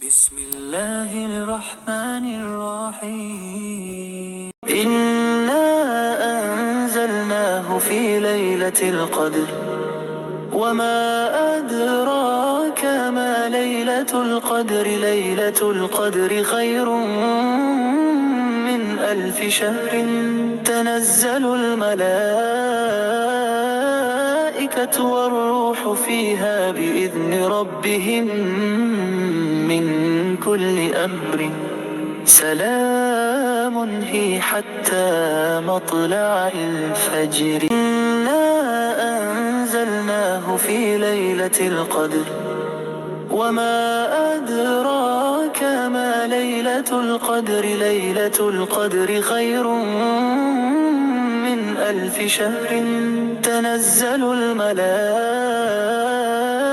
بسم الله الرحمن الرحيم إنا أنزلناه في ليلة القدر وما أدراك ما ليلة القدر ليلة القدر خير من 1000 شهر تنزل الملائكة والروح فيها بإذن ربهم من كل أمر سلام هي حتى مطلع الفجر إنا أنزلناه في ليلة القدر وما أدراك ما ليلة القدر ليلة القدر خير من 1000 شهر تنزل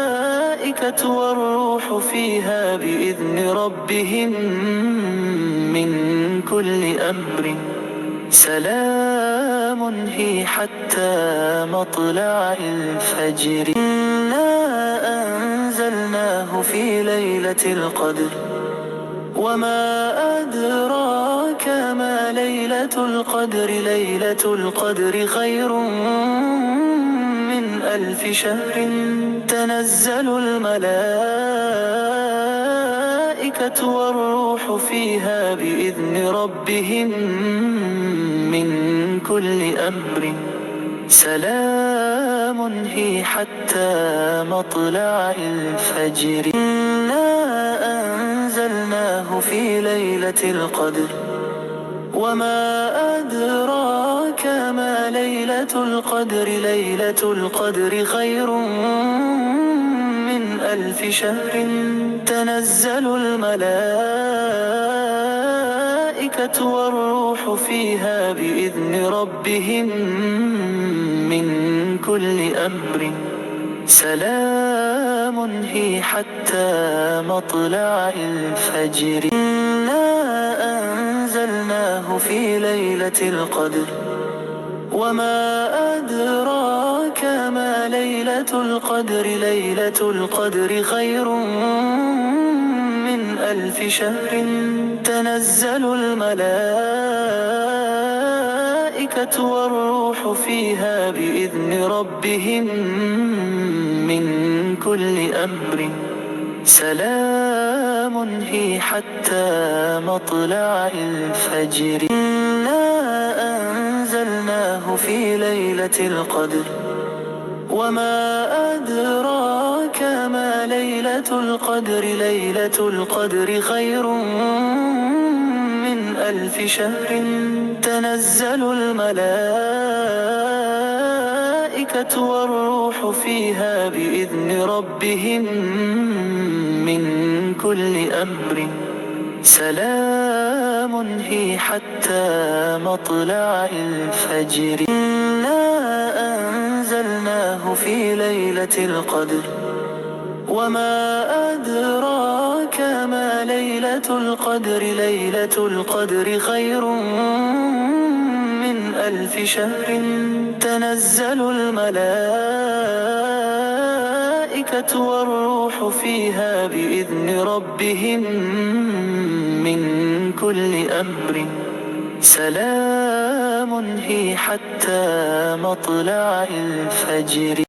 الملائكة والروح فيها بإذن ربهم من كل أمر سلام هي حتى مطلع الفجر إنا أنزلناه في ليلة القدر وما أدراك ما ليلة القدر ليلة القدر خير من 1000 شهر تنزل الملائكة والروح فيها بإذن ربهم من كل أمر سلام هي حتى مطلع الفجر إنا أنزلناه في ليلة القدر وما أدراك ما ليلة القدر ليلة القدر خير من 1000 شهر تنزل الملائكة والروح فيها بإذن ربهم من كل أمر سلام هي حتى مطلع الفجر إنا أنزلناه في ليلة القدر وما أدراك ما ليلة القدر ليلة القدر خير من 1000 شهر تنزل الملائكة والروح فيها بإذن ربهم من كل أمر سلام هي حتى مطلع الفجر إنا أنزلناه في ليلة القدر وما أدراك ما ليلة القدر ليلة القدر خير من 1000 شهر تنزل الملائكة والروح فيها بإذن ربهم من كل أمر سلام هي حتى مطلع الفجر إنا أنزلناه في ليلة القدر وما أدراك ما ليلة القدر ليلة القدر خير من 1000 شهر تنزل الملائكة والروح فيها بإذن ربهم من كل أمر سلام هي حتى مطلع الفجر